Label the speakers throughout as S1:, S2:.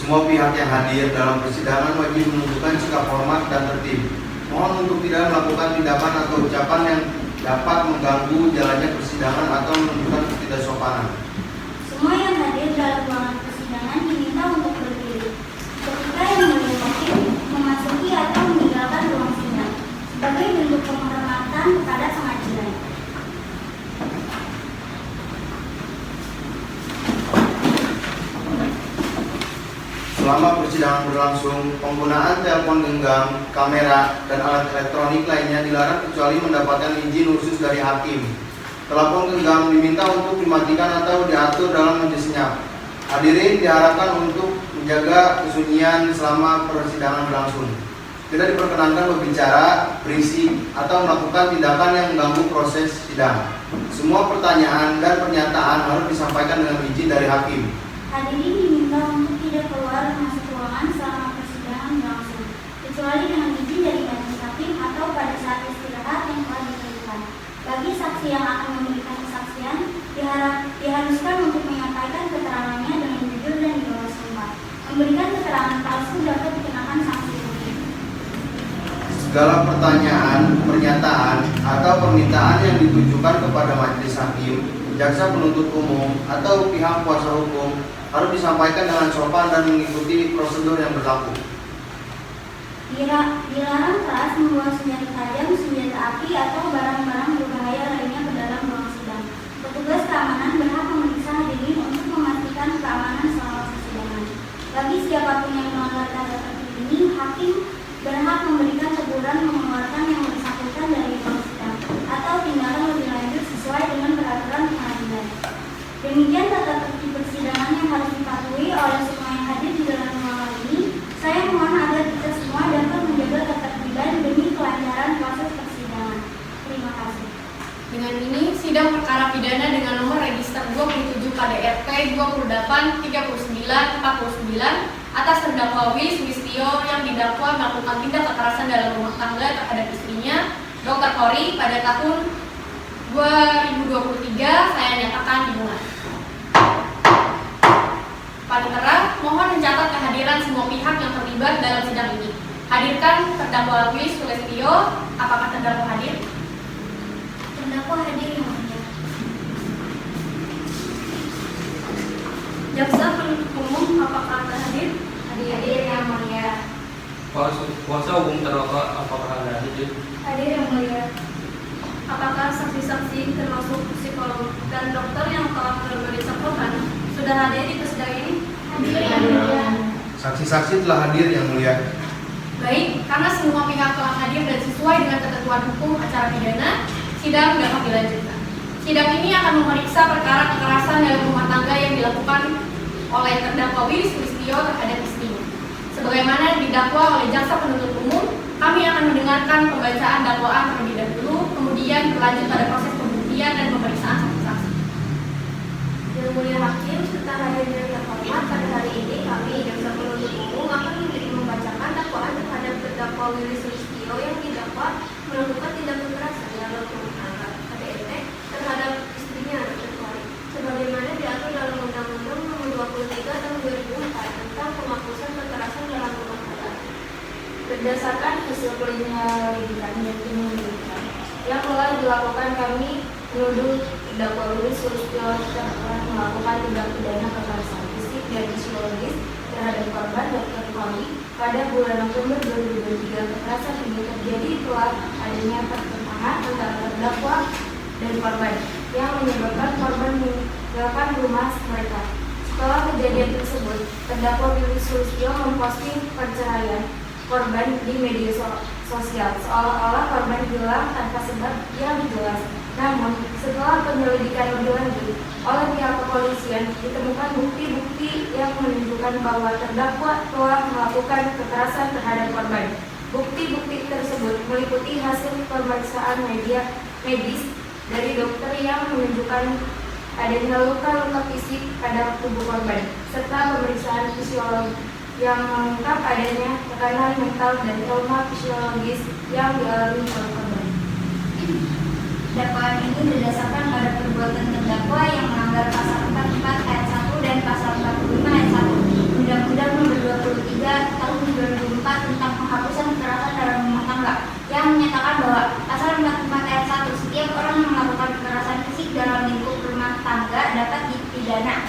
S1: Semua pihak yang hadir dalam persidangan wajib menunjukkan sikap hormat dan tertib. Mohon untuk tidak melakukan tindakan atau ucapan yang dapat mengganggu jalannya persidangan atau menunjukkan ketidaksopanan.
S2: Semua yang hadir dalam ruangan persidangan diminta untuk berdiri. Ketika yang mulia hakim memasuki atau meninggalkan ruang sidang sebagai bentuk penghormatan kepada pengadilan.
S1: Selama persidangan berlangsung, penggunaan telepon genggam, kamera, dan alat elektronik lainnya dilarang kecuali mendapatkan izin khusus dari hakim. Telepon genggam diminta untuk dimatikan atau diatur dalam majelis senyap. Hadirin diharapkan untuk menjaga kesunyian selama persidangan berlangsung. Tidak diperkenankan berbicara, berisik, atau melakukan tindakan yang mengganggu proses sidang. Semua pertanyaan dan pernyataan harus disampaikan dengan izin dari hakim.
S2: Hadirin diminta untuk tidak keluar masuk ruangan selama persidangan berlangsung, kecuali dengan izin dari majelis hakim atau pada saat istirahat yang telah ditentukan. Bagi saksi yang akan memberikan kesaksian, diharuskan untuk menyampaikan keterangannya dengan jujur dan di bawah sumpah. Memberikan keterangan palsu dapat dikenakan sanksi hukum.
S1: Segala pertanyaan, pernyataan, atau permintaan yang ditujukan kepada majelis hakim, jaksa penuntut umum, atau pihak kuasa hukum harus disampaikan dengan sopan dan mengikuti prosedur yang berlaku.
S2: Dilarang keras membawa senjata tajam, senjata api, atau barang-barang berbahaya lainnya ke dalam ruang sidang. Petugas keamanan berhak memeriksa hadirin untuk memastikan keamanan selama persidangan. Bagi siapapun yang melanggar tata tertib ini, hakim berhak memberikan teguran, mengeluarkan yang bersangkutan dari ruang sidang, atau tindakan lebih lanjut sesuai dengan peraturan pengadilan. Demikian tata tertib persidangan yang harus dipatuhi oleh semua yang hadir di dalam ruangan ini. Saya mohon agar kita semua dapat menjaga ketertiban demi kelancaran proses persidangan. Terima kasih.
S3: Dengan ini, sidang perkara pidana dengan nomor register 27 KDRT 28 39 49 atas terdakwa Willy Sulistyo yang didakwa melakukan tindak kekerasan dalam rumah tangga terhadap istrinya, Dr. Kori, pada tahun 2023 saya nyatakan dimulai. Panitera, mohon mencatat kehadiran semua pihak yang terlibat dalam sidang ini. Hadirkan terdakwa Willy Sulistyo. Apakah terdakwa hadir?
S2: Terdakwa hadir yang mulia.
S3: Jaksa penuntut umum, apakah Anda hadir?
S2: Hadir yang mulia.
S4: Kuasa hukum terdakwa apakah Anda hadir?
S2: Hadir yang mulia.
S3: Apakah saksi-saksi termasuk psikolog dan dokter yang telah memeriksa korban sudah hadir di persidangan ini?
S2: Hadir yang mulia.
S1: Saksi-saksi telah hadir yang mulia.
S3: Baik, karena semua pihak telah hadir dan sesuai dengan ketentuan hukum acara pidana, sidang dapat dilanjutkan. Sidang ini akan memeriksa perkara kekerasan dalam rumah tangga yang dilakukan oleh terdakwa Willy Sulistyo terhadap istrinya. Sebagaimana didakwa oleh jaksa penuntut umum, kami akan mendengarkan pembacaan dakwaan terlebih dahulu, kemudian berlanjut pada proses pembuktian dan pemeriksaan saksi-saksi.
S2: Yang mulia hakim serta hadirin yang terhormat, pada hari ini kami jaksa penuntut umum akan membacakan dakwaan terhadap terdakwa Willy Sulistyo yang didakwa melakukan tindak kekerasan dalam rumah tangga KDRT terhadap istrinya, Dr. Kori, sebagaimana diatur dalam Undang-Undang Nomor 23 Tahun 2004 tentang penghapusan kekerasan dalam rumah tangga. Berdasarkan hasil penyelidikan yang dimiliki yang telah dilakukan, kami menuduh terdakwa Willy Sulistyo telah melakukan tindak pidana kekerasan fisik dan psikologis terhadap korban Dr. Kori pada bulan Oktober 2023. Kekerasan ini terjadi setelah adanya pertentangan antara terdakwa dan korban yang menyebabkan korban meninggalkan rumah mereka. Setelah kejadian tersebut, terdakwa Willy Sulistyo memposting perceraian korban di media sosial, seolah-olah korban hilang tanpa sebab yang jelas. Namun, setelah penyelidikan lebih lanjut oleh pihak kepolisian, ditemukan bukti-bukti yang menunjukkan bahwa terdakwa telah melakukan kekerasan terhadap korban. Bukti-bukti tersebut meliputi hasil pemeriksaan medis dari dokter yang menunjukkan adanya luka-luka fisik pada tubuh korban, serta pemeriksaan fisiologi yang mengungkap adanya tekanan mental dan trauma fisiologis yang dialami oleh korban. Dakwaan ini berdasarkan pada perbuatan terdakwa yang melanggar pasal 44 ayat 1 dan pasal 45 ayat 1 Undang-Undang Nomor
S5: dapat dipidana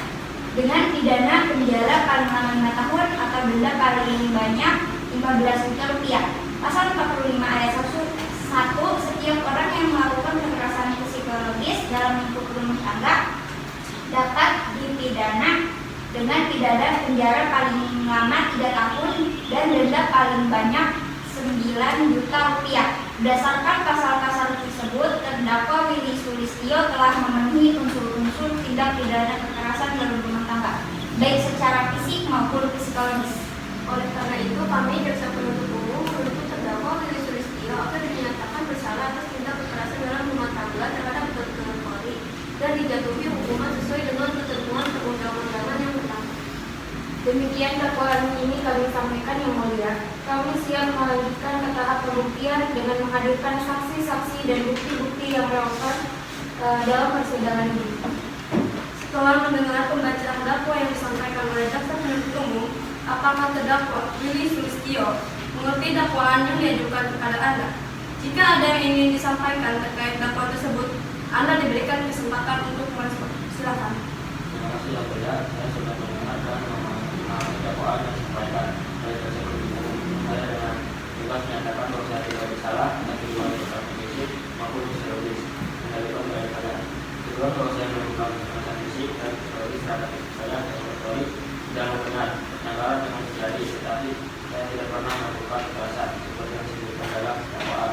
S5: dengan pidana penjara paling lama 5 tahun atau denda paling banyak 15 juta rupiah. Pasal 45 ayat 1, setiap orang yang melakukan kekerasan psikologis dalam lingkup rumah tangga dapat dipidana dengan pidana penjara paling lama 3 tahun dan denda paling banyak 9 juta rupiah. Berdasarkan pasal-pasal tersebut, terdakwa Willy Sulistyo telah memenuhi unsur-unsur tindak pidana kekerasan dalam rumah tangga, baik secara fisik maupun psikologis.
S2: Oleh karena itu, kami jaksa penuntut umum menuntut terdakwa Willy Sulistyo akan dinyatakan bersalah atas tindak kekerasan dalam rumah tangga terhadap Dr. Polri dan dijatuhi hukuman sesuai dengan ketentuan perundang-undangan yang berlaku. Demikian dakwaan ini kami sampaikan, Yang Mulia. Kami siap melanjutkan ke tahap pembuktian dengan menghadirkan saksi-saksi dan bukti-bukti yang relevan dalam persidangan ini. Setelah mendengar pembacaan dakwa yang disampaikan oleh jaksa penuntut umum, apakah terdakwa Willy Sulistyo mengerti dakwaan yang diajukan kepada Anda? Jika ada yang ingin disampaikan terkait dakwaan tersebut, Anda diberikan kesempatan untuk merespon. Silakan.
S4: Terima kasih Yang Mulia. Saya sudah mendengarkan dakwaan yang disampaikan oleh jaksa penuntut umum. Saya dengan jelas menyatakan bahwa saya tidak bersalah atas tuduhan kekerasan fisik maupun psikologis yang dilakukan oleh saya. Kedua, bahwa saya melakukan kekerasan fisik dan psikologis terhadap istri saya dan Polri tidak benar. Pelanggaran memang terjadi, tetapi saya tidak pernah melakukan kekerasan seperti yang disebutkan dalam dakwaan.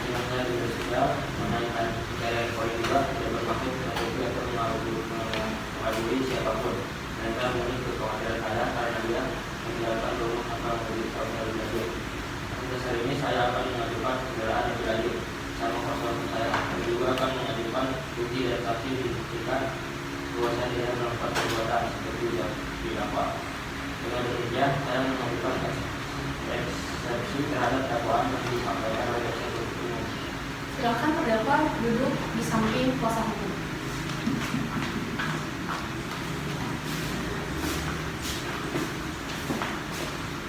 S4: Dengan saya juga sudah menaikkan saya Polri juga tidak bermaksud menutupi atau mengadili siapapun. Mereka menuntut ke pengadilan saya karena dia menjalankan rumah tangga menjadi tahun 2020. Atas dasar ini saya akan mengajukan pembelaan yang berlanjut sama kuasa hukum saya dan juga akan mengajukan bukti dan saksi dibuktikan bahwa saya tidak melakukan perbuatan seperti yang didakwa. Dengan demikian, saya mengajukan eksepsi terhadap dakwaan yang disampaikan oleh jaksa penuntut umum.
S3: Silakan terdakwa duduk di samping kuasa hukum.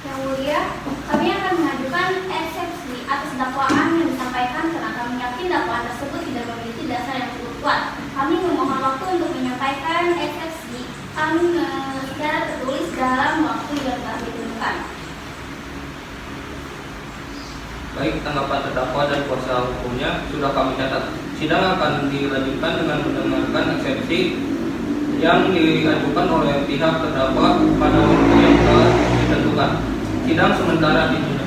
S5: Yang Mulia, kami akan mengajukan eksepsi atas dakwaan yang disampaikan karena kami yakin dakwaan tersebut tidak memiliki dasar yang cukup kuat. Kami memohon waktu untuk menyampaikan eksepsi kami secara tertulis dalam waktu yang telah ditentukan.
S4: Baik, tanggapan terdakwa dan kuasa hukumnya sudah kami catat. Sidang akan dilanjutkan dengan mendengarkan eksepsi yang diajukan oleh pihak terdakwa pada waktu yang telah ditentukan. Sidang sementara ditunda.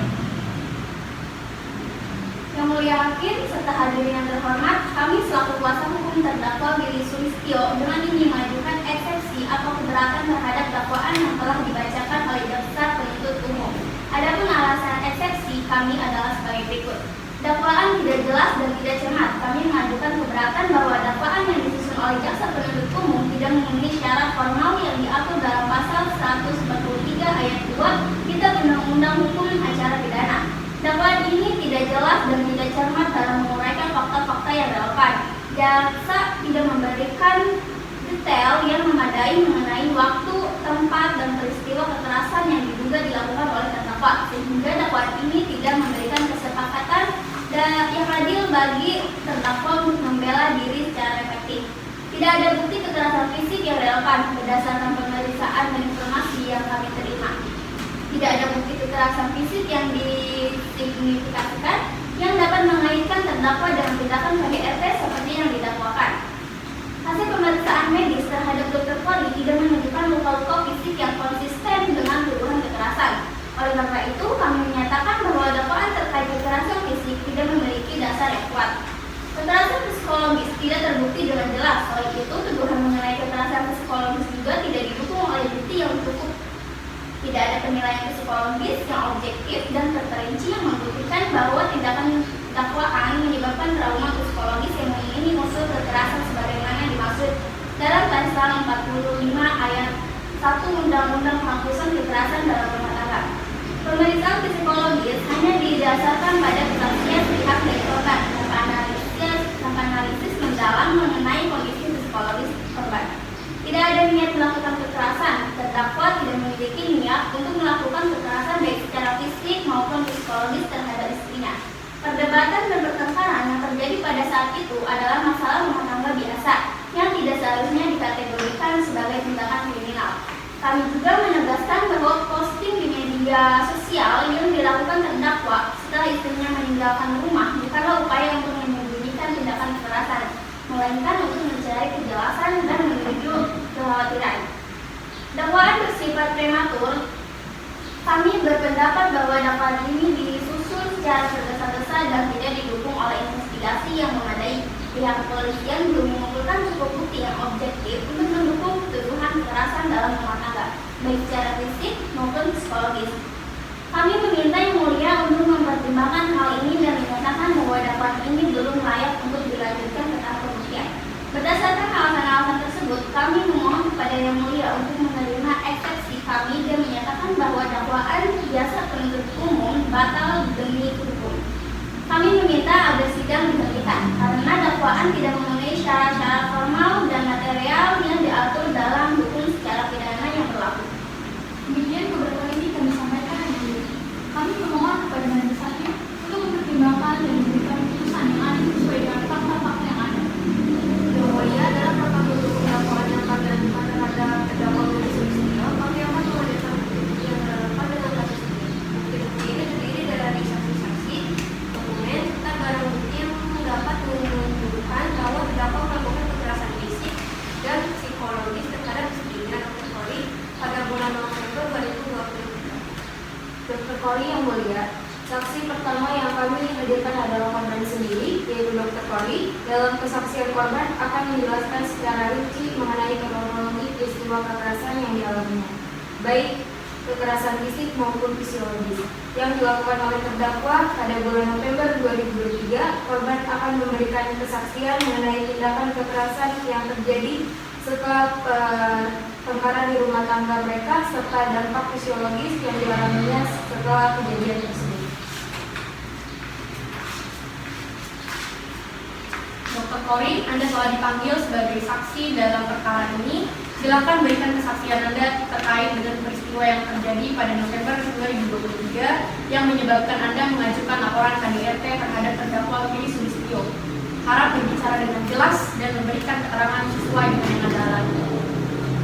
S5: Yang Mulia Hakim serta hadirin yang terhormat, kami selaku kuasa hukum terdakwa Willy Sulistyo dengan ini mengajukan eksepsi atau keberatan terhadap dakwaan yang telah dibacakan oleh jaksa penuntut umum. Adapun alasan eksepsi kami adalah sebagai berikut. Dakwaan tidak jelas dan tidak cermat. Kami mengajukan keberatan bahwa dakwaan yang disusun oleh jaksa penuntut umum tidak memenuhi syarat formal yang diatur dalam pasal 143 ayat 2 Kitab Undang-Undang Hukum Acara Pidana. Dakwaan ini tidak jelas dan tidak cermat dalam menguraikan fakta-fakta yang relevan. Jaksa tidak memberikan detail yang memadai mengenai waktu, tempat, dan peristiwa kekerasan yang diduga dilakukan oleh terdakwa, sehingga dakwaan ini tidak memberikan kesepakatan yang adil bagi terdakwa untuk membela diri secara efektif. Tidak ada bukti kekerasan fisik yang relevan berdasarkan pemeriksaan dan informasi yang kami terima. Tidak ada bukti kekerasan fisik yang disignifikasikan yang dapat mengaitkan terdakwa dengan tindakan KDRT seperti yang didakwakan. Hasil pemeriksaan medis terhadap Dr. Polri tidak menunjukkan luka-luka fisik yang konsisten dengan tuduhan kekerasan. Oleh karena itu, kami menyatakan bahwa dakwaan terkait kekerasan fisik tidak memiliki dasar yang kuat. Kekerasan psikologis tidak terbukti dengan jelas. Oleh itu, tuduhan mengenai kekerasan psikologis juga tidak didukung oleh bukti yang cukup. Tidak ada penilaian psikologis yang objektif dan terperinci yang membuktikan bahwa tindakan dakwaan menyebabkan trauma psikologis yang mengiringi unsur kekerasan sebagaimana dimaksud dalam pasal 45 ayat 1 Undang-Undang Penghapusan Kekerasan dalam Rumah Tangga. Pemeriksaan psikologis hanya didasarkan pada kesaksian pihak dari korban tanpa analisis mendalam mengenai kondisi psikologis korban. Tidak ada niat melakukan kekerasan. Terdakwa tidak memiliki niat untuk melakukan kekerasan baik secara fisik maupun psikologis terhadap istrinya. Perdebatan dan pertengkaran yang terjadi pada saat itu adalah masalah rumah tangga biasa yang tidak seharusnya dikategorikan Kami juga menegaskan bahwa posting di media sosial yang dilakukan terdakwa setelah istrinya meninggalkan rumah bukanlah upaya untuk menyembunyikan tindakan kekerasan, melainkan untuk mencari kejelasan dan menuju kekhawatiran. Dakwaan bersifat prematur. Kami berpendapat bahwa dakwaan ini disusun secara tergesa-gesa dan tidak didukung oleh investigasi yang memadai. Pihak kepolisian belum mengumpulkan cukup bukti yang objektif untuk mendukung tuduhan kekerasan dalam rumah tangga, baik secara fisik maupun psikologis. Kami meminta Yang Mulia untuk mempertimbangkan hal ini dan menyatakan bahwa dakwaan ini belum layak untuk dilanjutkan ke tahap pembuktian. Berdasarkan alasan-alasan tersebut, kami memohon kepada Yang Mulia untuk menerima eksepsi kami dan menyatakan bahwa dakwaan jasa penuntut umum batal demi hukum. Kami meminta agar sidang dihentikan karena dakwaan tidak memenuhi syarat-syarat formal dan material yang diatur dalam hukum secara pidana yang berlaku.
S3: Demikian beberapa ini kami sampaikan hari ini. Kami memohon kepada majelis hakim untuk mempertimbangkan dan memberikan putusan yang adil sesuai dengan fakta-fakta yang ada.
S2: Yang Mulia, dalam rangka mendukung dakwaan yang kami ajukan terhadap terdakwa Willy Sulistyo, kami akan menghadirkan bukti yang relevan dengan kasus ini. Bukti-bukti ini terdiri dari saksi-saksi, dokumen, serta barang bukti yang dapat menunjukkan bahwa terdakwa melakukan kekerasan fisik dan psikologis terhadap istrinya Dr. Kori pada bulan November 2023. Dr. Kori Yang Mulia, saksi pertama yang kami hadirkan adalah korban sendiri, yaitu Dr. Kori. Dalam kesaksian korban akan menjelaskan secara rinci mengenai kronologi peristiwa kekerasan yang dialaminya, baik kekerasan fisik maupun fisiologis yang dilakukan oleh terdakwa pada bulan November 2023. Korban akan memberikan kesaksian mengenai tindakan kekerasan yang terjadi setelah perkara di rumah tangga mereka serta dampak fisiologis yang dialaminya setelah kejadian tersebut.
S3: Dr. Kori, Anda telah dipanggil sebagai saksi dalam perkara ini. Silakan berikan kesaksian Anda terkait dengan peristiwa yang terjadi pada November 2023 yang menyebabkan Anda mengajukan laporan KDRT terhadap terdakwa Willy Sulistyo. Harap berbicara dengan jelas dan memberikan keterangan sesuai dengan yang Anda alami.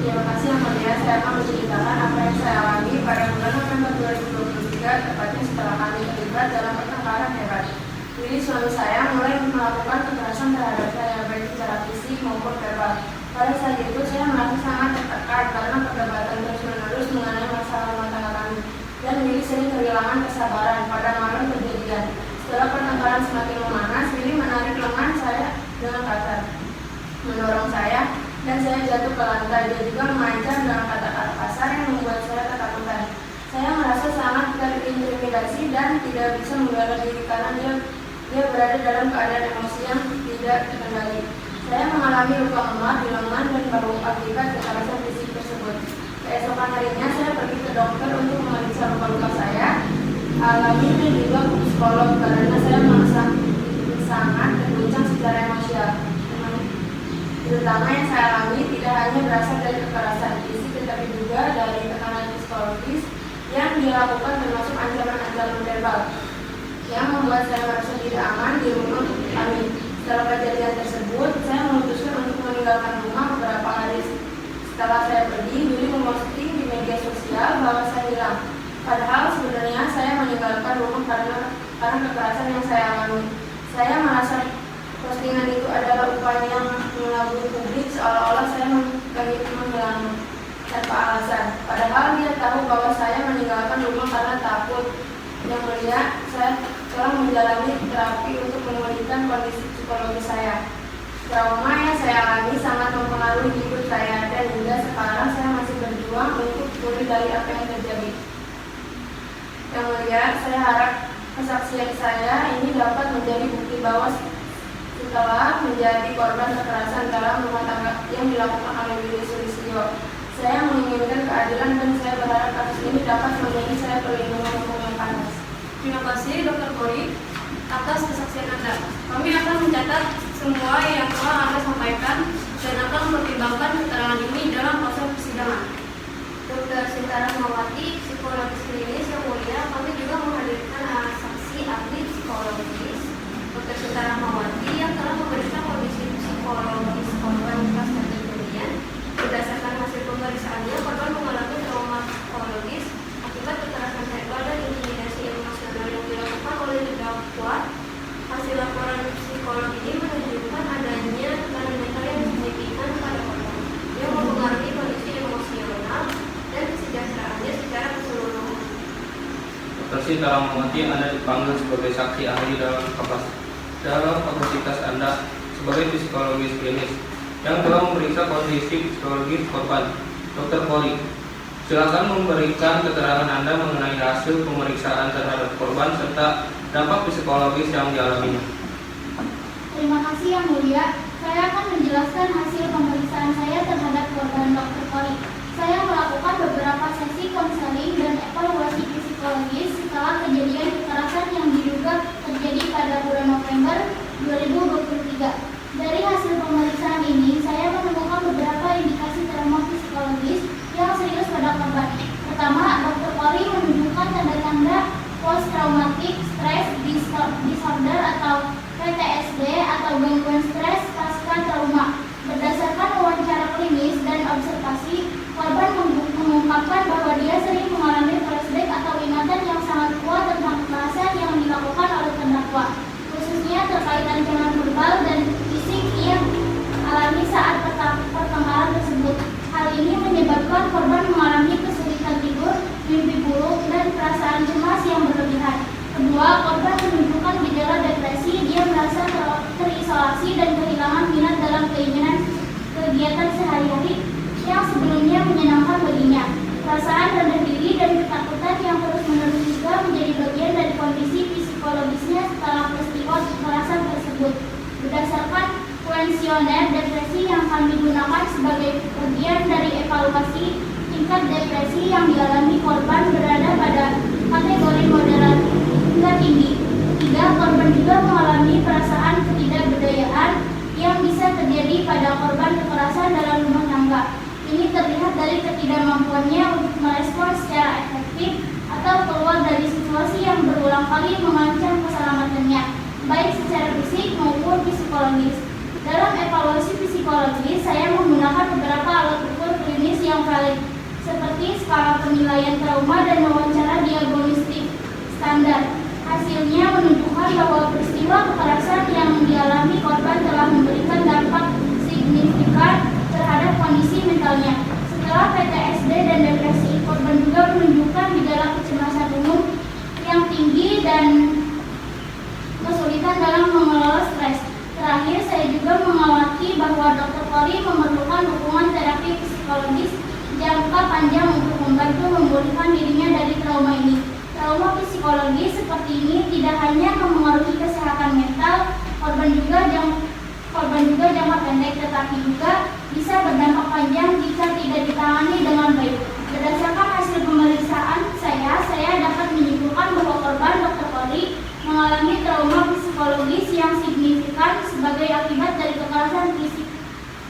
S2: Terima kasih Yang Mulia, saya akan menceritakan apa yang saya alami pada bulan November 2023, tepatnya setelah kami terlibat dalam pertengkaran hebat. Willy, suami saya, mulai melakukan kekerasan terhadap saya, baik secara fisik maupun verbal. Pada saat itu saya merasa sangat tertekan karena perdebatan terus-menerus mengenai masalah rumah tangga kami, dan Willy sering kehilangan kesabaran pada malam kejadian. Setelah pertengkaran semakin memanas, Willy menarik lengan saya dengan kasar, mendorong saya, dan saya jatuh ke lantai. Dia juga mengancam dengan kata-kata kasar yang membuat saya ketakutan. Saya merasa sangat terintimidasi dan tidak bisa membela diri karena dia berada dalam keadaan emosi yang tidak terkendali. Saya mengalami luka memar di lengan dan bahu akibat kekerasan fisik tersebut. Keesokan harinya saya pergi ke dokter untuk memeriksa luka-luka saya alami dan juga ke psikolog karena saya merasa sangat terguncang secara emosial. Terutama yang saya alami tidak hanya berasal dari kekerasan fisik tetapi juga dari tekanan psikologis yang dilakukan, termasuk ancaman-ancaman verbal yang membuat saya merasa tidak aman di rumah kami. Setelah kejadian tersebut, saya memutuskan untuk meninggalkan rumah beberapa hari. Setelah saya pergi, Willy memposting di media sosial bahwa saya hilang. Padahal sebenarnya saya meninggalkan rumah karena kekerasan yang saya alami. Saya merasa postingan itu adalah upaya yang mengelabui publik seolah-olah saya menghilang tanpa alasan. Padahal dia tahu bahwa saya meninggalkan rumah karena takut. Yang Mulia, saya telah menjalani terapi untuk memulihkan kondisi psikologi saya. Trauma yang saya alami sangat mempengaruhi hidup saya dan hingga sekarang saya masih berjuang untuk pulih dari apa yang terjadi. Yang Mulia, saya harap kesaksian saya ini dapat menjadi bukti bahwa setelah menjadi korban kekerasan dalam rumah tangga yang dilakukan oleh Willy Sulistyo, saya menginginkan keadilan dan saya berharap kasus ini dapat menjadi saya perlindungan hukum yang pantas.
S3: Terima kasih Dr. Kori atas kesaksian Anda. Kami akan mencatat semua yang telah Anda sampaikan dan akan mempertimbangkan keterangan ini dalam proses persidangan.
S2: Dr. Sinta Rahmawati, psikologis klinis. Yang Mulia, kami juga menghadirkan saksi ahli psikologis Dr. Sinta Rahmawati yang telah memeriksa kondisi psikologis korban pasca kejadian. Berdasarkan hasil pemeriksaannya, korban mengalami
S4: Saksi Taramawati, Anda dipanggil sebagai saksi ahli dalam kapasitas Anda sebagai psikologis klinis yang telah memeriksa kondisi psikologis korban. Dr. Poli, silakan memberikan keterangan Anda mengenai hasil pemeriksaan terhadap korban serta dampak psikologis yang dialaminya.
S5: Terima kasih Yang Mulia. Saya akan menjelaskan hasil pemeriksaan saya terhadap korban Dr. Poli. Saya melakukan beberapa sesi konseling dan evaluasi psikologis setelah kejadian kekerasan yang diduga terjadi pada bulan November 2023. Dari hasil pemeriksaan ini, saya menemukan beberapa indikasi trauma psikologis yang serius pada korban. Pertama, Dr. Poli menunjukkan tanda-tanda post traumatic stress disorder atau PTSD atau gangguan stres pasca trauma. Berdasarkan wawancara klinis dan observasi, korban mengungkapkan bahwa dia sering mengalami flashback atau ingatan yang sangat kuat tentang kekerasan yang dilakukan oleh terdakwa, khususnya terkait ancaman verbal dan fisik yang alami saat pertengkaran tersebut. Hal ini menyebabkan korban mengalami kesulitan tidur, mimpi buruk, dan perasaan cemas yang berlebihan. Kedua, korban menunjukkan gejala depresi. Dia merasa terisolasi dan kehilangan minat dalam kegiatan sehari-hari yang sebelumnya menyenangkan baginya. Perasaan rendah diri dan ketakutan yang terus-menerus juga menjadi bagian dari kondisi psikologisnya setelah peristiwa kekerasan tersebut. Berdasarkan kuesioner depresi yang kami gunakan sebagai bagian dari evaluasi, tingkat depresi yang dialami korban berada pada kategori moderat hingga tinggi. 3. Korban juga mengalami perasaan ketidakberdayaan yang bisa terjadi pada korban kekerasan dalam rumah tangga. Ini terlihat dari ketidakmampuannya untuk merespons secara efektif atau keluar dari situasi yang berulang kali mengancam keselamatannya, baik secara fisik maupun psikologis. Dalam evaluasi psikologis, saya menggunakan beberapa alat ukur klinis yang valid, seperti skala penilaian trauma dan wawancara diagnostik standar. Hasilnya menunjukkan bahwa peristiwa kekerasan yang dialami korban telah memberikan dampak signifikan terhadap kondisi mentalnya. Setelah PTSD dan depresi, korban juga menunjukkan gejala kecemasan umum yang tinggi dan kesulitan dalam mengelola stres. Terakhir, saya juga mengawaki bahwa Dr. Poli memerlukan dukungan terapi psikologis jangka panjang untuk membantu memulihkan dirinya dari trauma ini. Trauma psikologis seperti ini tidak hanya memengaruhi kesehatan mental korban juga jangka pendek, tetapi juga bisa berdampak panjang jika tidak ditangani dengan baik. Berdasarkan hasil pemeriksaan saya dapat menyimpulkan bahwa korban Dr. Poli mengalami trauma psikologis yang signifikan sebagai akibat dari kekerasan fisik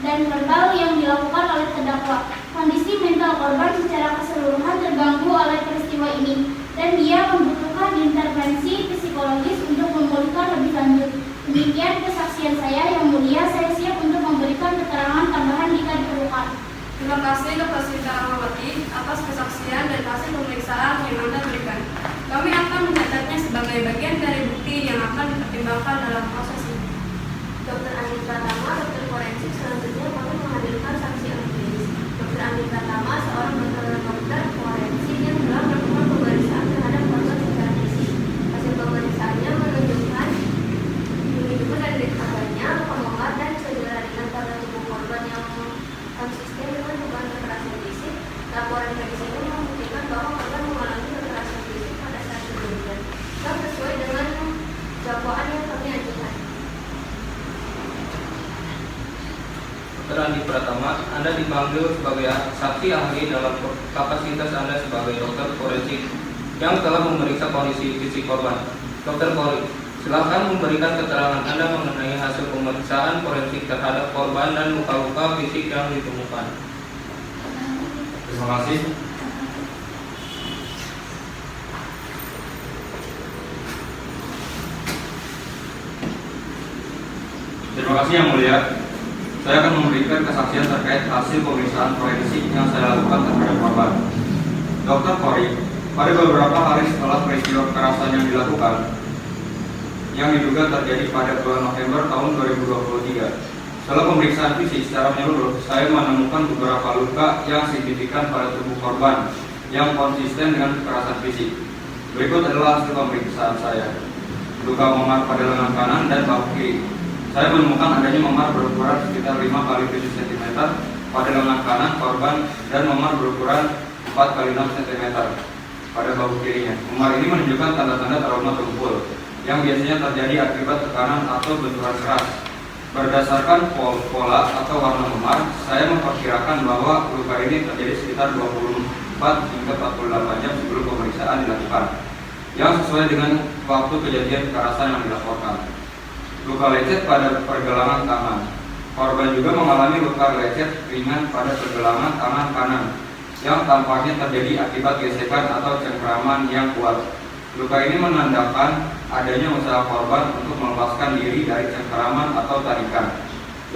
S5: dan verbal yang dilakukan oleh terdakwa. Kondisi mental korban secara keseluruhan terganggu oleh peristiwa ini, dan dia membutuhkan intervensi psikologis untuk memulihkan lebih lanjut. Demikian kesaksian saya, Yang Mulia. Saya siap untuk memberikan keterangan tambahan jika diperlukan.
S2: Terima kasih Dr. Sinta Rahmawati atas kesaksian dan hasil pemeriksaan yang Anda berikan. Kami akan mencatatnya sebagai bagian dari bukti yang akan dipertimbangkan dalam proses ini. Dr. Andi Pratama, dokter forensik, selanjutnya kami menghadirkan saksi ahli klinis. Dr. Andi Pratama, seorang dokter forensik yang telah melakukan pemeriksaan terhadap korban secara fisik. Hasil pemeriksaannya menunjukkan dari kabarnya, luka dan cedera ringan pada tubuh korban yang konsisten dengan dugaan kekerasan fisik. Laporan medis ini membuktikan bahwa korban mengalami kekerasan fisik pada saat kejadian, dan sesuai dengan dakwaan yang kami ajukan.
S4: Dr. Andi Pratama, Anda dipanggil sebagai saksi ahli dalam kapasitas Anda sebagai dokter forensik yang telah memeriksa kondisi fisik korban. Dr. Poli, silakan memberikan keterangan Anda mengenai hasil pemeriksaan forensik terhadap korban dan luka-luka fisik yang ditemukan.
S6: Terima kasih. Terima kasih Yang Mulia. Saya akan memberikan kesaksian terkait hasil pemeriksaan forensik yang saya lakukan terhadap korban. Dr. Poli, pada beberapa hari setelah peristiwa kekerasan yang dilakukan, yang diduga terjadi pada bulan November tahun 2023. Setelah pemeriksaan fisik secara menyeluruh, saya menemukan beberapa luka yang signifikan pada tubuh korban yang konsisten dengan kekerasan fisik. Berikut adalah hasil pemeriksaan saya. Luka memar pada lengan kanan dan bahu kiri. Saya menemukan adanya memar berukuran sekitar 5 x 7 cm pada lengan kanan korban dan memar berukuran 4 x 6 cm pada bahu kirinya. Memar ini menunjukkan tanda-tanda trauma tumpul yang biasanya terjadi akibat tekanan atau benturan keras. Berdasarkan pola atau warna memar, saya memperkirakan bahwa luka ini terjadi sekitar 24 hingga 48 jam sebelum pemeriksaan dilakukan, yang sesuai dengan waktu kejadian kekerasan yang dilaporkan. Luka lecet pada pergelangan tangan. Korban juga mengalami luka lecet ringan pada pergelangan tangan kanan yang tampaknya terjadi akibat gesekan atau cengkraman yang kuat. Luka ini menandakan adanya usaha korban untuk melepaskan diri dari cengkraman atau tarikan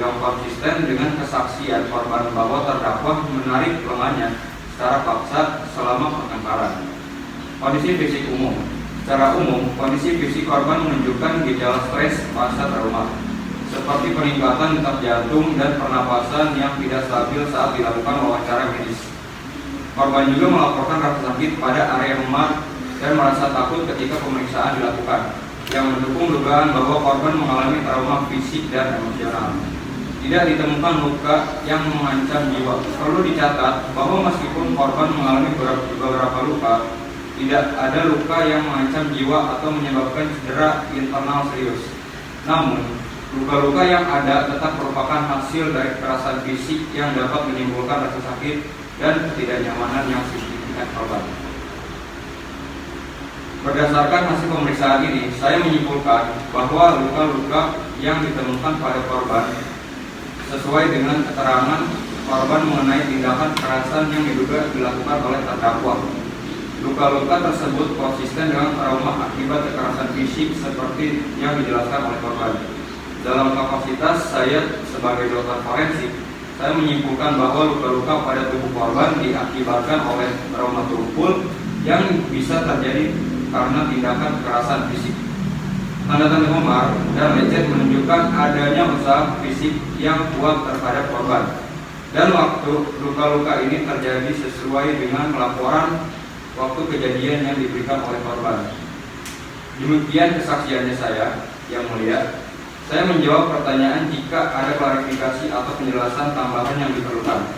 S6: yang konsisten dengan kesaksian korban bahwa terdakwa menarik lengannya secara paksa selama pertengkaran. Kondisi fisik umum. Secara umum, kondisi fisik korban menunjukkan gejala stres pasca trauma, seperti peningkatan detak jantung dan pernapasan yang tidak stabil saat dilakukan wawancara medis. Korban juga melaporkan rasa sakit pada area memar dan merasa takut ketika pemeriksaan dilakukan, yang mendukung dugaan bahwa korban mengalami trauma fisik dan emosional. Tidak ditemukan luka yang mengancam jiwa. Perlu dicatat bahwa meskipun korban mengalami beberapa luka, tidak ada luka yang mengancam jiwa atau menyebabkan cedera internal serius. Namun, luka-luka yang ada tetap merupakan hasil dari kekerasan fisik yang dapat menimbulkan rasa sakit dan ketidaknyamanan yang signifikan korban. Berdasarkan hasil pemeriksaan ini, saya menyimpulkan bahwa luka-luka yang ditemukan pada korban sesuai dengan keterangan korban mengenai tindakan kekerasan yang diduga dilakukan oleh terdakwa. Luka-luka tersebut konsisten dengan trauma akibat kekerasan fisik seperti yang dijelaskan oleh korban. Dalam kapasitas saya sebagai dokter forensik, saya menyimpulkan bahwa luka-luka pada tubuh korban diakibatkan oleh trauma tumpul yang bisa terjadi karena tindakan kekerasan fisik. Tanda-tanda memar dan lecet menunjukkan adanya usaha fisik yang kuat terhadap korban. Dan waktu luka-luka ini terjadi sesuai dengan laporan waktu kejadian yang diberikan oleh korban. Demikian kesaksiannya saya, Yang Mulia. Saya menjawab pertanyaan jika ada klarifikasi atau penjelasan tambahan yang diperlukan.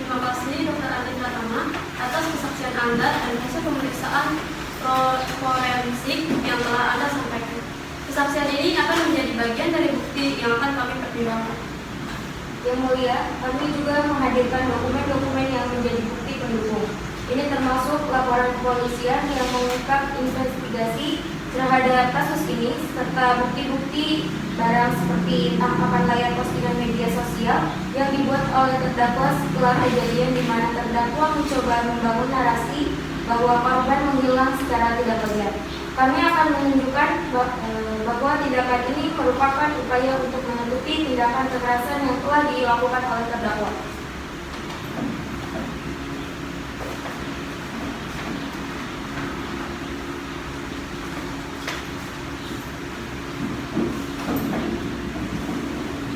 S2: Terima kasih Dr. Andi Pratama atas kesaksian Anda dan hasil pemeriksaan forensik yang telah Anda sampaikan. Kesaksian ini akan menjadi bagian dari bukti yang akan kami pertimbangkan.
S7: Yang Mulia, kami juga menghadirkan dokumen-dokumen yang menjadi bukti pendukung. Ini termasuk laporan kepolisian yang mengungkap investigasi terhadap kasus ini, serta bukti-bukti barang seperti tangkapan layar postingan media sosial yang dibuat oleh terdakwa setelah kejadian di mana terdakwa mencoba membangun narasi bahwa korban menghilang secara tidak wajar. Kami akan menunjukkan bahwa tindakan ini merupakan upaya untuk menutupi tindakan kekerasan yang telah dilakukan oleh terdakwa.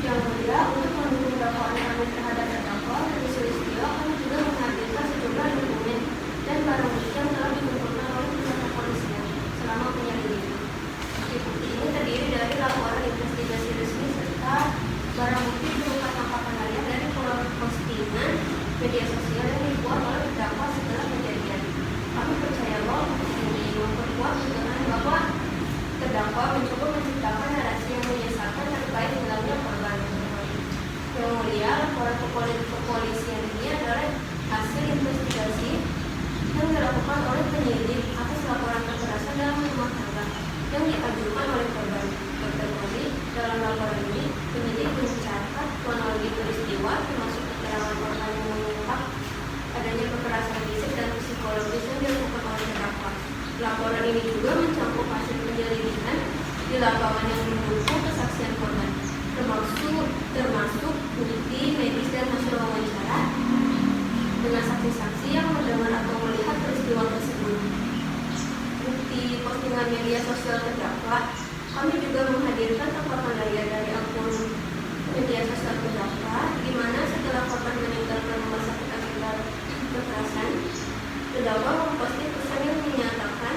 S2: Yang Mulia, untuk mendukung dakwaan kami terhadap terdakwa Rudi Sulistyo, kami juga menghadirkan sejumlah dokumen dan barang bukti yang telah dikumpulkan oleh pihak kepolisian selama penyelidikan. Bukti ini terdiri dari laporan investigasi resmi serta barang bukti berupa tangkapan layar dari postingan media sosial yang dibuat oleh terdakwa setelah kejadian. Kami percaya bahwa bukti ini memperkuat dugaan bahwa terdakwa mencoba menciptakan narasi yang menyesatkan terkait hilangnya korban. Yang Mulia, laporan kepolisian ini adalah hasil investigasi yang dilakukan oleh penyidik atas laporan kekerasan dalam rumah tangga yang diajukan oleh korban. Dr. Kori, dalam laporan ini, penyidik mencatat kronologi peristiwa termasuk keterangan korban yang mengungkap adanya kekerasan fisik dan psikologis yang dilakukan oleh terdakwa. Laporan ini juga mencakup hasil penyelidikan di lapangan yang mendukung kesaksian korban, termasuk bukti medis dan hasil wawancara dengan saksi-saksi yang mendengar atau melihat peristiwa tersebut. Bukti postingan media sosial terdakwa, kami juga menghadirkan tangkapan layar dari akun media sosial terdakwa, di mana setelah korban meninggalkan rumah sakit akibat kekerasan, terdakwa memposting pesan yang menyatakan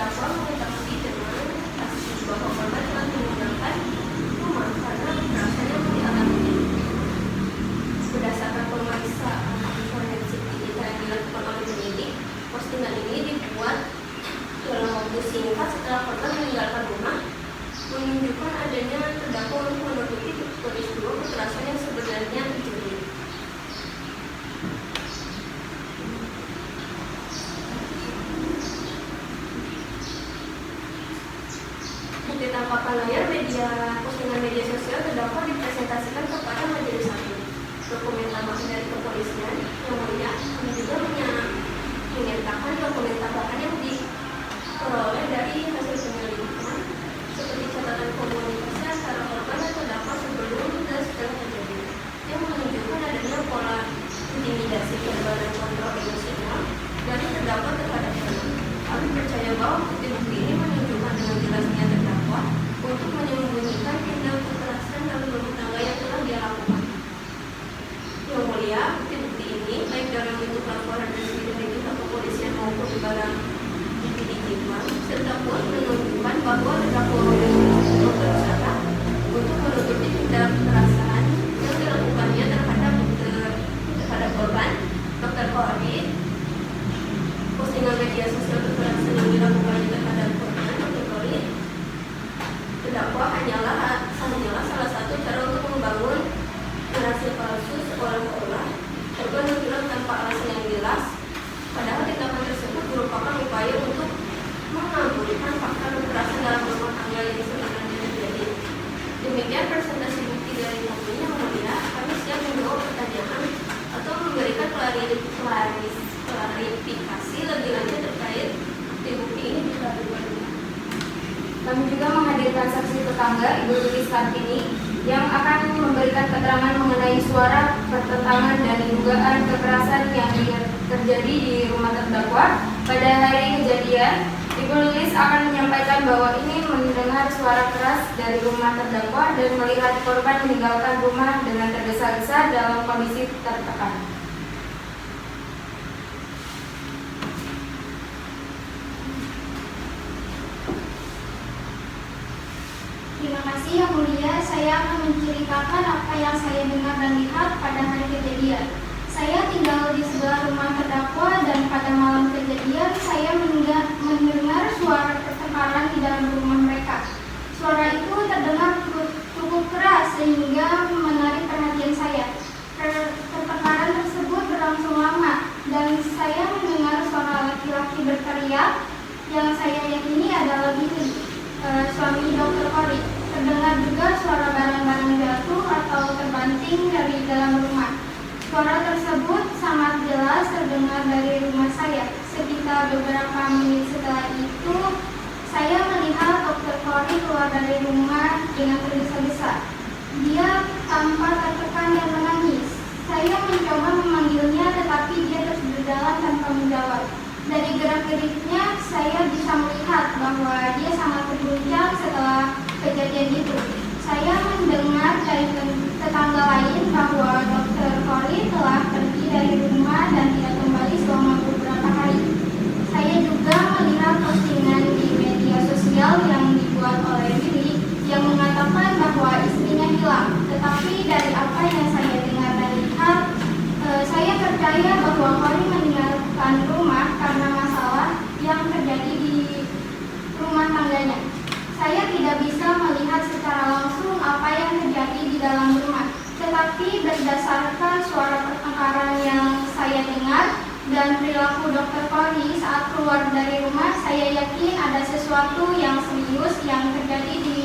S2: terdakwa mengetahui dengan kasus bahwa korban telah menggunakan rumah karena kekerasan yang dialami. Berdasarkan pemeriksaan forensik digital yang dilakukan oleh penyidik, postingan ini dibuat dalam waktu singkat setelah korban meninggalkan rumah, menunjukkan adanya terdakwa untuk menutupi peristiwa kekerasan yang sebenarnya terjadi. Bukti tanpa layar postingan media sosial terdakwa dipresentasikan kepada majelis hakim. Dokumen tambahan dari kepolisian yang mulia juga menyertakan dokumen tambahan yang diperoleh dari hasil penyelidikan seperti catatan komunikasi antara korban dan terdakwa sebelum dan setelah kejadian yang menunjukkan adanya pola intimidasi verbal dan kontrol emosional dari terdakwa terhadap korban. Kami percaya bahwa bukti-bukti ini menunjukkan dengan jelasnya terdakwa untuk menyembunyikan tindak kekerasan dalam rumah tangga yang telah dia lakukan. Yang mulia, bukti-bukti ini baik dalam bentuk laporan resmi dari pihak kepolisian maupun barang bukti digital serta pun menunjukkan bahwa terdakwa memiliki berusaha untuk menutupi tindak kekerasan yang dilakukannya terhadap korban Dr. Kori. Postingan media sosial kekerasan yang dilakukannya terhadap korban Dr. Kori, terdakwa hanyalah salah satu cara untuk membangun narasi palsu seolah-olah korban menghilang tanpa alasan yang jelas, padahal tindakan tersebut merupakan upaya untuk mengaburkan fakta kekerasan dalam rumah tangga yang sebenarnya terjadi. Demikian presentasi bukti dari kami yang mulia. Kami siap menjawab pertanyaan atau memberikan klarifikasi lebih lanjut terkait bukti ini jika diperlukan.
S7: Kami juga menghadirkan saksi tetangga Ibu Lilis Kartini yang akan memberikan keterangan mengenai suara pertentangan dan dugaan kekerasan yang terjadi di rumah terdakwa. Pada hari kejadian, Ibu Lilis akan menyampaikan bahwa ini mendengar suara keras dari rumah terdakwa dan melihat korban meninggalkan rumah dengan tergesa-gesa dalam kondisi tertekan.
S5: Terima kasih Yang Mulia, saya akan menceritakan apa yang saya dengar dan lihat pada hari kejadian. Saya tinggal di sebelah rumah terdakwa dan pada malam kejadian saya mendengar suara pertengkaran di dalam rumah mereka. Suara itu terdengar cukup keras sehingga menarik perhatian saya. Pertengkaran tersebut berlangsung lama dan saya mendengar suara laki-laki berteriak yang saya yakini adalah suami Dr. Kori. Terdengar juga suara barang-barang jatuh atau terbanting dari dalam rumah. Suara tersebut sangat jelas terdengar dari rumah saya. Sekitar beberapa menit setelah itu, saya melihat Dr. Kori keluar dari rumah dengan tergesa-gesa. Dia tampak tertekan dan menangis. Saya mencoba memanggilnya tetapi dia terus berjalan tanpa menjawab. Dari gerak-geriknya, saya bisa melihat bahwa dia sangat terguncang setelah kejadian itu. Saya mendengar dari tetangga lain bahwa Dr. Kori telah pergi dari rumah dan tidak kembali selama beberapa hari. Saya juga melihat postingan di media sosial yang dibuat oleh Willy yang mengatakan bahwa istrinya hilang. Tetapi dari apa yang saya dengar dan lihat, saya percaya bahwa Kori meninggalkan rumah karena masalah yang terjadi di rumah tangganya. Saya tidak bisa melihat secara langsung apa yang terjadi di dalam rumah, tetapi berdasarkan suara pertengkaran yang saya dengar dan perilaku Dr. Kori saat keluar dari rumah, saya yakin ada sesuatu yang serius yang terjadi di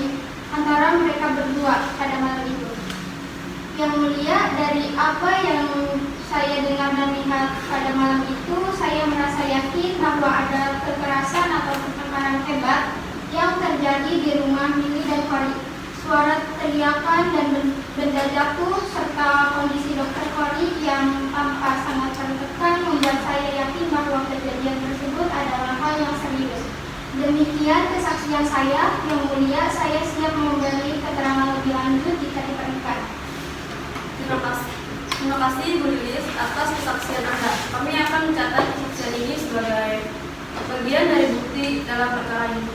S5: antara mereka berdua pada malam itu. Yang Mulia, dari apa yang saya dengar dan lihat pada malam itu, saya merasa yakin bahwa ada kekerasan atau pertengkaran hebat yang terjadi di rumah Willy dan Kori. Suara teriakan dan benda jatuh serta kondisi Dr. Kori yang tampak sangat tertekan membuat saya yakin bahwa kejadian tersebut adalah hal yang serius. Demikian kesaksian saya. Yang Mulia, saya siap memberi keterangan lebih lanjut jika diperlukan.
S3: Terima kasih Bu Lilis atas kesaksian Anda. Kami akan mencatat kesaksian ini sebagai
S7: bagian dari bukti dalam perkara ini.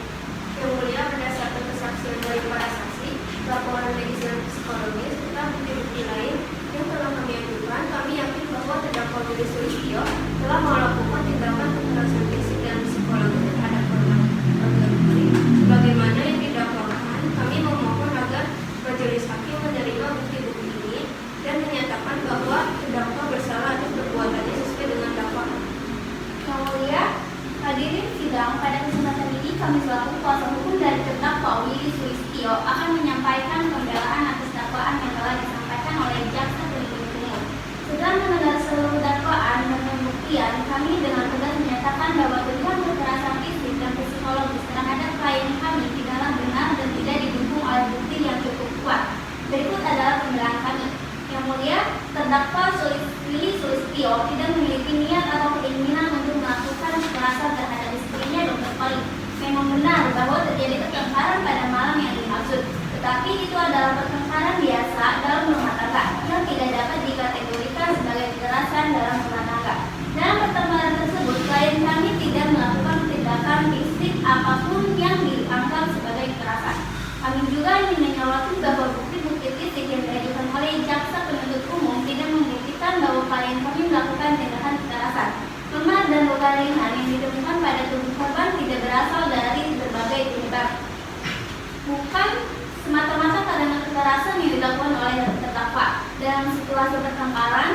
S2: Yang mulia, berdasarkan kesaksian dari para saksi, laporan medis dan psikologis, serta bukti-bukti lain yang telah kami ajukan, kami yakin bahwa terdakwa Willy Sulistyo telah melakukan tindakan kekerasan fisik dan psikologis terhadap korban sebagaimana yang didakwakan. Kami memohon agar majelis hakim menerima bukti-bukti ini dan menyatakan bahwa terdakwa bersalah atas perbuatannya sesuai dengan dakwaan.
S5: Yang mulia, hadirin sidang, pada kesempatan ini kami selaku kuasa hukum dari terdakwa Willy Sulistyo akan menyampaikan pembelaan atas dakwaan yang telah disampaikan oleh jaksa penuntut umum. Setelah mendengar seluruh dakwaan dan pembuktian, kami dengan tegas menyatakan bahwa tindakan kekerasan fisik dan psikologis terhadap klien kami tidaklah benar dan tidak didukung oleh bukti yang cukup kuat. Berikut adalah pembelaan kami. Yang mulia, terdakwa Willy Sulistyo tidak memiliki niat atau keinginan untuk melakukan kekerasan terhadap istrinya Dr. Kori. Memang benar bahwa terjadi pertengkaran pada malam yang dimaksud, tetapi itu adalah pertengkaran biasa dalam rumah tangga yang tidak dapat dikategorikan sebagai kekerasan dalam rumah tangga. Dalam pertengkaran tersebut, klien kami tidak melakukan tindakan fisik apapun yang dianggap sebagai kekerasan. Kami juga ingin menyoroti bahwa bukti-bukti fisik yang diajukan oleh jaksa penuntut umum tidak membuktikan bahwa klien kami melakukan tindakan kekerasan. Memar dan luka ringan yang ditemukan pada tubuh korban tidak berasal dari berbagai penyebab. Bukan semata-mata karena kekerasan yang dilakukan oleh terdakwa. Dalam situasi pertengkaran,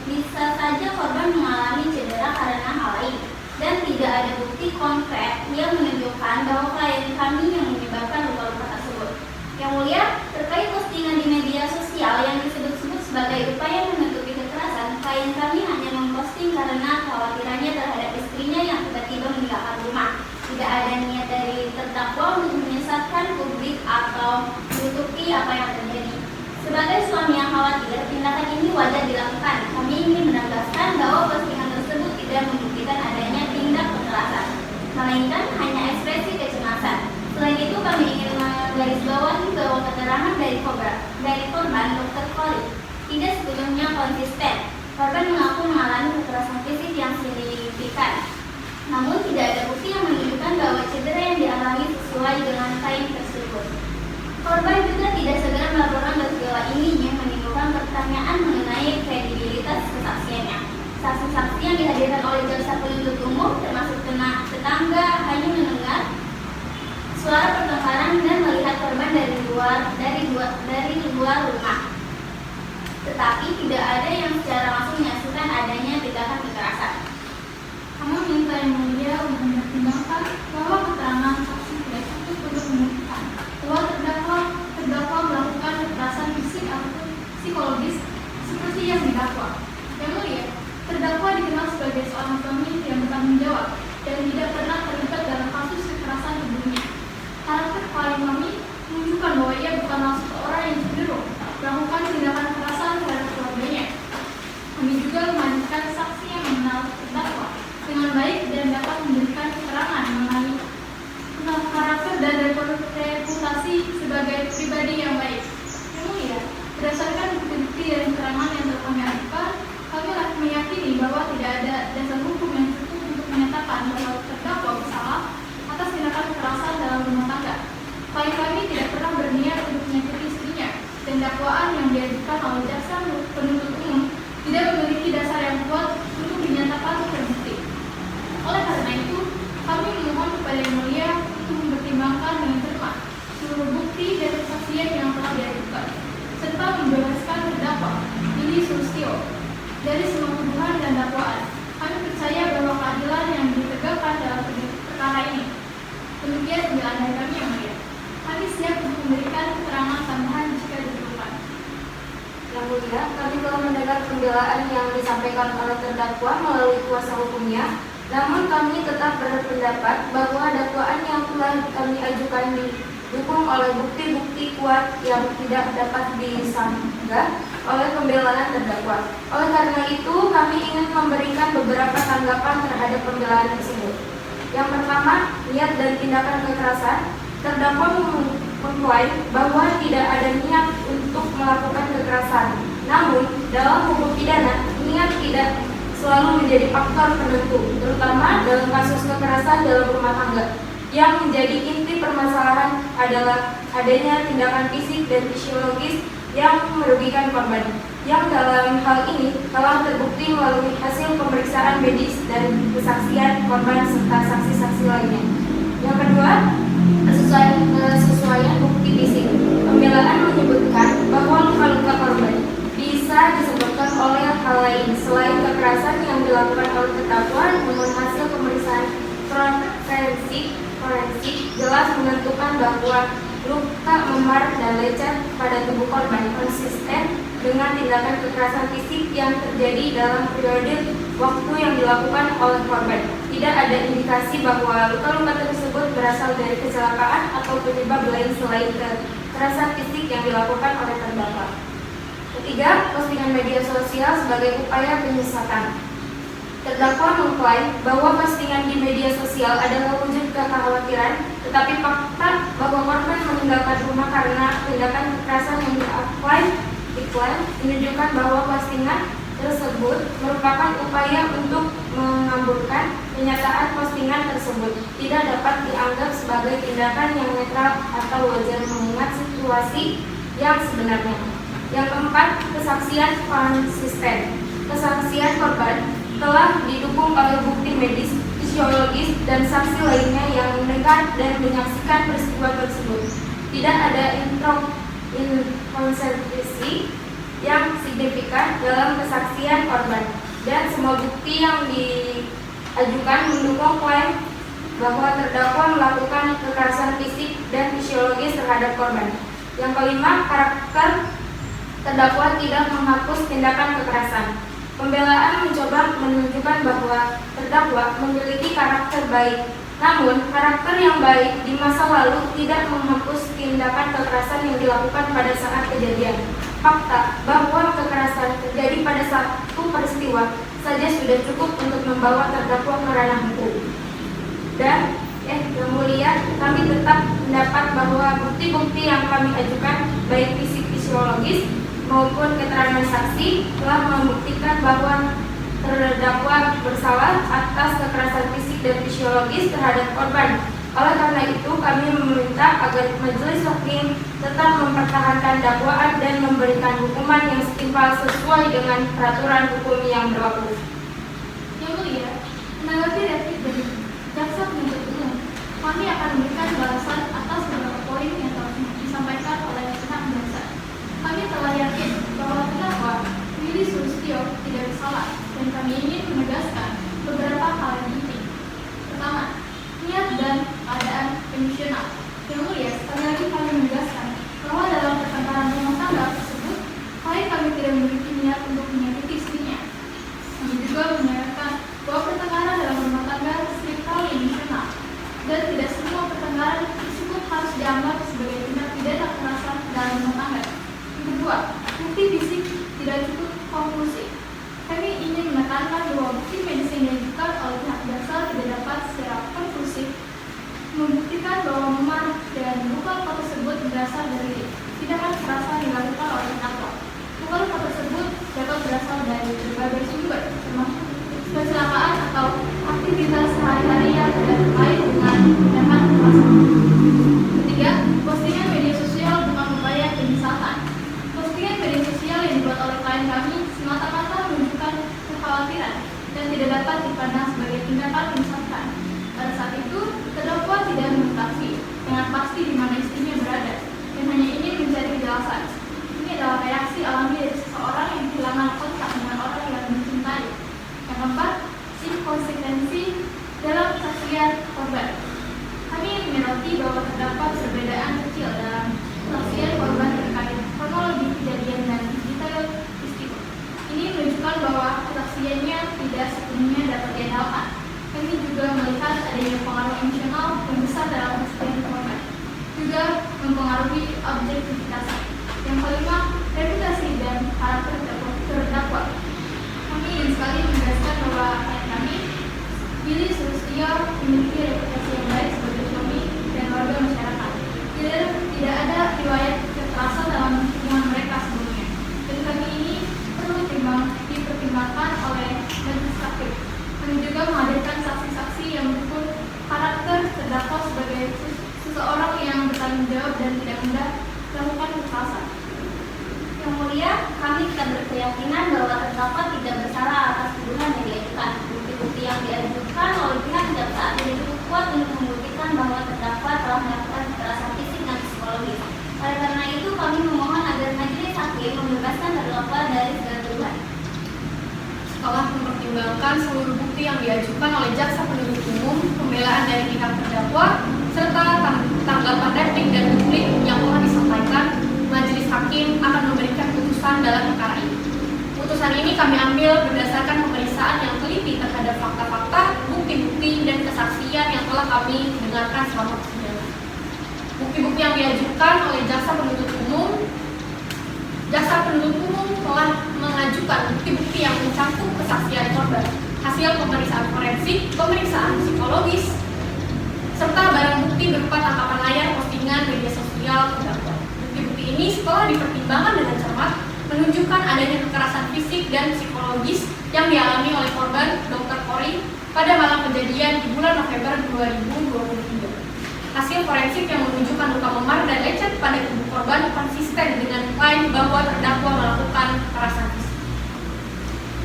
S5: bisa saja korban mengalami cedera karena hal lain. Dan tidak ada bukti konkret yang menunjukkan bahwa klien kami yang menyebabkan luka-luka tersebut. Yang mulia, terkait postingan di media sosial yang disebut-sebut sebagai upaya menutupi kekerasan, klien kami hanya memposting karena kekhawatirannya terhadap istrinya yang tiba-tiba meninggalkan rumah. Tidak ada niat dari terdakwa untuk menyesatkan publik atau menutupi apa yang terjadi. Sebagai suami yang khawatir, tindakan ini wajar dilakukan. Kami ingin menegaskan bahwa postingan tersebut tidak membuktikan adanya tindak kekerasan, melainkan hanya ekspresi kecemasan. Selain itu, kami ingin menggarisbawahi bahwa keterangan dari korban Dr. Kori tidak sepenuhnya konsisten. Korban mengaku mengalami kekerasan fisik yang signifikan, namun tidak ada bukti yang menunjukkan bahwa cedera yang dialami sesuai dengan klaim tersebut. Korban juga tidak segera melaporkan gejala ini yang menimbulkan pertanyaan mengenai kredibilitas kesaksiannya. Saksi-saksi yang dihadirkan oleh jaksa penuntut umum termasuk tetangga hanya mendengar suara pertengkaran dan melihat korban dari luar rumah, tetapi tidak ada yang secara langsung menyaksikan adanya tindakan kekerasan.
S3: Kami minta yang mulia untuk mempertimbangkan bahwa keterangan saksi tidak cukup untuk membuktikan bahwa terdakwa melakukan kekerasan fisik ataupun psikologis seperti yang didakwa. Yang mulia, terdakwa dikenal sebagai seorang suami yang bertanggung jawab dan tidak pernah terlibat dalam kasus kekerasan sebelumnya. Karakter klien kami menunjukkan bahwa ia bukanlah seorang yang cenderung melakukan tindakan kekerasan terhadap keluarganya. Kami juga menghadirkan saksi yang mengenal terdakwa dengan baik dan dapat memberikan keterangan mengenai karakter dan reputasi sebagai pribadi yang baik. Yang mulia, berdasarkan bukti dan keterangan yang telah kami ajukan, kami meyakini bahwa tidak ada dasar hukum yang cukup untuk menyatakan bahwa terdakwa bersalah atas tindakan kekerasan dalam rumah tangga. Klien kami tidak pernah berniat untuk menyakiti istrinya, dan dakwaan yang diajukan oleh jaksa penuntut umum tidak memiliki dasar yang kuat untuk dinyatakan terbukti. Oleh karena itu, kami memohon kepada Yang Mulia untuk mempertimbangkan dengan cermat seluruh bukti dan kesaksian yang telah diajukan, serta membebaskan terdakwa Willy Sulistyo dari semua tuduhan dan dakwaan. Kami percaya bahwa keadilan yang ditegakkan dalam perkara ini. Demikian pembelaan dari kami, Yang Mulia. Kami siap untuk memberikan keterangan tambahan jika diperlukan.
S7: Yang mulia, kami telah mendengar pembelaan yang disampaikan oleh terdakwa melalui kuasa hukumnya. Namun kami tetap berpendapat bahwa dakwaan yang telah kami ajukan didukung oleh bukti-bukti kuat yang tidak dapat disanggah oleh pembelaan terdakwa. Oleh karena itu, kami ingin memberikan beberapa tanggapan terhadap pembelaan tersebut. Yang pertama, niat dan tindakan kekerasan. Terdakwa mengklaim bahwa tidak ada niat untuk melakukan kekerasan. Namun, dalam hukum pidana, niat tidak selalu menjadi faktor penentu, terutama dalam kasus kekerasan dalam rumah tangga. Yang menjadi inti permasalahan adalah adanya tindakan fisik dan fisiologis yang merugikan korban, yang dalam hal ini telah terbukti melalui hasil pemeriksaan medis dan kesaksian korban serta saksi-saksi lainnya. Yang kedua, kesesuaian bukti fisik. Pembelaan menyebutkan bahwa luka-luka korban bisa disebabkan oleh hal lain selain kekerasan yang dilakukan oleh terdakwa, namun hasil pemeriksaan forensik jelas menentukan bahwa luka memar dan lecet pada tubuh korban konsisten dengan tindakan kekerasan fisik yang terjadi dalam periode waktu yang dilakukan oleh korban. Tidak ada indikasi bahwa luka-luka tersebut berasal dari kecelakaan atau penyebab lain selain kekerasan fisik yang dilakukan oleh terdakwa. Ketiga, postingan media sosial sebagai upaya penyesatan. Terdakwa mengklaim bahwa postingan di media sosial adalah wujud kekhawatiran, tetapi fakta bahwa korban meninggalkan rumah karena tindakan kekerasan yang diklaim menunjukkan bahwa postingan tersebut merupakan upaya untuk mengamburkan kenyataan postingan tersebut tidak dapat dianggap sebagai tindakan yang netral atau wajar mengingat situasi yang sebenarnya. Yang keempat, kesaksian konsisten. Kesaksian korban telah didukung oleh bukti medis, fisiologis, dan saksi lainnya yang mendengar dan menyaksikan peristiwa tersebut. Tidak ada inkonsistensi yang signifikan dalam kesaksian korban, dan semua bukti yang diajukan mendukung klaim bahwa terdakwa melakukan kekerasan fisik dan fisiologis terhadap korban. Yang kelima, karakter terdakwa tidak menghapus tindakan kekerasan. Pembelaan mencoba menunjukkan bahwa terdakwa memiliki karakter baik, namun karakter yang baik di masa lalu tidak menghapus tindakan kekerasan yang dilakukan pada saat kejadian. Fakta bahwa kekerasan terjadi pada satu peristiwa saja sudah cukup untuk membawa terdakwa ke ranah hukum. Dan yang mulia, kami tetap mendapat bahwa bukti-bukti yang kami ajukan, baik fisik fisiologis maupun keterangan saksi, telah membuktikan bahwa terdakwa bersalah atas kekerasan fisik dan fisiologis terhadap korban. Oleh karena itu, kami meminta agar majelis hakim tetap mempertahankan dakwaan dan memberikan hukuman yang setimpal sesuai dengan peraturan hukum yang berlaku.
S3: Yang mulia, menanggapi replik dari jaksa penuntut umum, kami akan memberikan balasan atas beberapa poin yang telah disampaikan oleh pihak jaksa. Kami telah yakin bahwa terdakwa Willy Sulistyo tidak bersalah, dan kami ingin menegaskan beberapa hal yang penting. Pertama, niat dan keadaan emosional. Yang mulia, sekali lagi kami menegaskan bahwa dalam pertengkaran rumah tangga tersebut, kami tidak memiliki niat untuk menyakiti istrinya. Kami juga menyatakan bahwa pertengkaran dalam rumah tangga seringkali emosional, dan tidak semua pertengkaran tersebut harus dianggap sebagai tindak pidana kekerasan dalam rumah tangga. Yang kedua, bukti fisik tidak cukup konklusif. Kami ingin menekankan bahwa bukti medis yang diajukan oleh pihak jaksa tidak dapat secara konklusif membuktikan bahwa memar dan luka-luka tersebut berasal dari tindakan kekerasan yang dilakukan oleh terdakwa. Luka-luka tersebut dapat berasal dari berbagai sumber, termasuk kecelakaan atau aktivitas sehari-hari yang tidak terkait dengan tindakan kekerasan. Ketiga, postingan media sosial bukan upaya penyesatan. Postingan media sosial yang dibuat oleh klien kami semata-mata menunjukkan kekhawatiran dan tidak dapat dipandang sebagai tindakan penyesatan. Pada saat itu, terdakwa tidak mengetahui dengan pasti di mana istrinya berada dan hanya ingin mencari kejelasan. Ini adalah reaksi alami dari seseorang yang kehilangan kontak dengan orang yang mencintai. Yang keempat, inkonsistensi dalam kesaksian korban. Kami menyoroti bahwa terdapat perbedaan kecil dalam kesaksian korban terkait kronologi kejadian dan detail peristiwa. Ini menunjukkan bahwa kesaksiannya tidak sepenuhnya dapat diandalkan. Kami juga melihat adanya pengaruh emosional yang besar dalam kesaksian korban, juga mempengaruhi objektivitas. Yang kelima, reputasi dan karakter terdakwa. Kami ingin sekali menegaskan bahwa klien kami, Willy Sulistyo, memiliki reputasi yang baik sebagai suami dan warga masyarakat. Tidak ada riwayat kekerasan dalam hubungan mereka sebelumnya, dan kami ini perlu dipertimbangkan oleh majelis seseorang yang bertanggung jawab dan tidak mudah melakukan kekerasan.
S5: Yang mulia, kami tetap berkeyakinan bahwa terdakwa tidak bersalah atas tuduhan yang diajukan. Bukti-bukti yang diajukan oleh pihak jaksa tidak cukup kuat untuk membuktikan bahwa terdakwa telah melakukan kekerasan fisik dan psikologis. Oleh karena itu, kami memohon agar majelis hakim membebaskan terdakwa dari segala tuduhan.
S3: Setelah mempertimbangkan seluruh bukti yang diajukan oleh jaksa penuntut umum, pembelaan dari pihak terdakwa, serta tanggapan replik dan publik yang telah disampaikan, majelis hakim akan memberikan putusan dalam perkara ini. Putusan ini kami ambil berdasarkan pemeriksaan yang teliti terhadap fakta-fakta, bukti-bukti, dan kesaksian yang telah kami dengarkan selama persidangan. Bukti-bukti yang diajukan oleh jaksa penuntut umum telah mengajukan bukti-bukti yang mencakup kesaksian korban, hasil pemeriksaan forensik, pemeriksaan psikologis, serta barang bukti berupa tangkapan layar postingan media sosial terdakwa. Bukti-bukti ini setelah dipertimbangkan dengan cermat menunjukkan adanya kekerasan fisik dan psikologis yang dialami oleh korban Dr. Kori pada malam kejadian di bulan November 2023. Hasil forensik yang menunjukkan luka memar dan lecet pada tubuh korban konsisten dengan klaim bahwa terdakwa melakukan kekerasan fisik.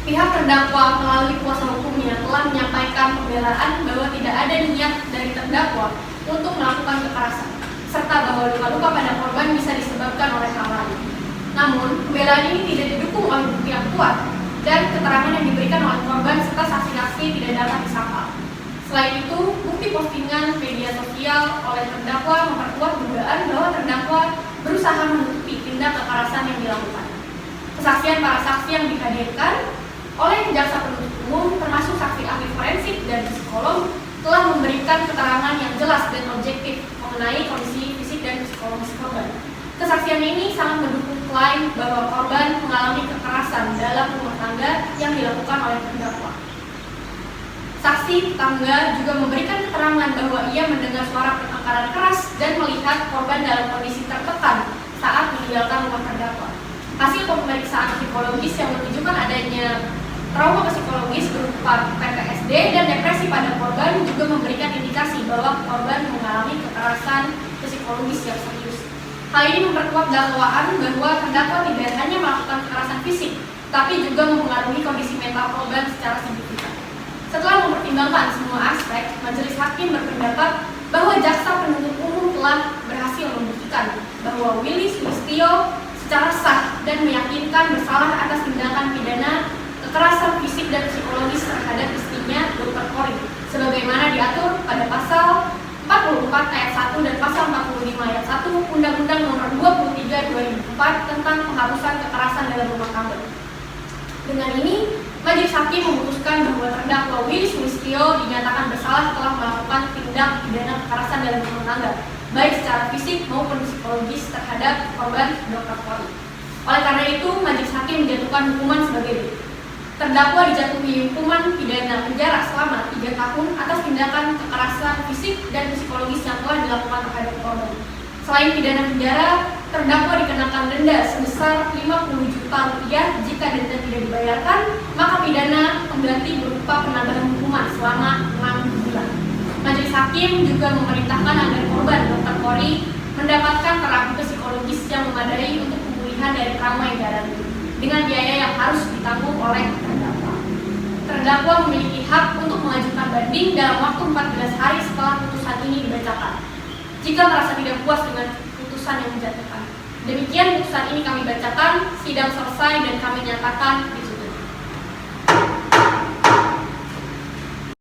S3: Pihak terdakwa melalui kuasa hukumnya telah menyampaikan pembelaan bahwa tidak ada niat dari terdakwa untuk melakukan kekerasan, serta bahwa luka-luka pada korban bisa disebabkan oleh hal lain. Namun, pembelaan ini tidak didukung oleh bukti yang kuat dan keterangan yang diberikan oleh korban serta saksi-saksi tidak dapat disangkal. Selain itu, bukti postingan media sosial oleh terdakwa memperkuat dugaan bahwa terdakwa berusaha menutupi tindak kekerasan yang dilakukan. Kesaksian para saksi yang dihadirkan oleh jaksa penuntut umum, termasuk saksi ahli forensik dan psikolog, telah memberikan keterangan yang jelas dan objektif mengenai kondisi fisik dan psikologis korban. Kesaksian ini sangat mendukung klaim bahwa korban mengalami kekerasan dalam rumah tangga yang dilakukan oleh terdakwa. Saksi tetangga juga memberikan keterangan bahwa ia mendengar suara pertengkaran keras dan melihat korban dalam kondisi tertekan saat meninggalkan rumah terdakwa. Hasil pemeriksaan psikologis yang menunjukkan adanya trauma psikologis berupa PTSD dan depresi pada korban juga memberikan indikasi bahwa korban mengalami kekerasan psikologis yang serius. Hal ini memperkuat dakwaan bahwa terdakwa tidak hanya melakukan kekerasan fisik, tapi juga mempengaruhi kondisi mental korban secara signifikan. Setelah mempertimbangkan semua aspek, majelis hakim berpendapat bahwa jaksa penuntut umum telah berhasil membuktikan bahwa Willy Sulistyo secara sah dan meyakinkan bersalah atas tindakan pidana kekerasan fisik dan psikologis terhadap istrinya Dr. Kori, sebagaimana diatur pada pasal 44 ayat 1 dan pasal 45 ayat 1 Undang-Undang Nomor 23 2004 tentang penghapusan kekerasan dalam rumah tangga. Dengan ini, majelis hakim memutuskan bahwa terdakwa Willy Sulistyo dinyatakan bersalah telah melakukan tindak pidana kekerasan dalam rumah tangga, baik secara fisik maupun psikologis terhadap korban Dr. Kori. Oleh karena itu, majelis hakim menjatuhkan hukuman sebagai berikut. Terdakwa dijatuhi hukuman pidana penjara selama 3 tahun atas tindakan kekerasan fisik dan psikologis yang telah dilakukan terhadap korban. Selain pidana penjara, terdakwa dikenakan denda sebesar 50 juta rupiah. Jika denda tidak dibayarkan, maka pidana pengganti berupa penambahan hukuman selama 6 bulan. Majelis hakim juga memerintahkan agar korban Dr. Kori mendapatkan terapi psikologis yang memadai untuk pemulihan dari trauma yang dialami, dengan biaya yang harus ditanggung oleh terdakwa. Terdakwa memiliki hak untuk mengajukan banding dalam waktu 14 hari setelah putusan ini dibacakan, jika merasa tidak puas dengan putusan yang dijatuhkan. Demikian putusan ini kami bacakan, sidang selesai dan kami nyatakan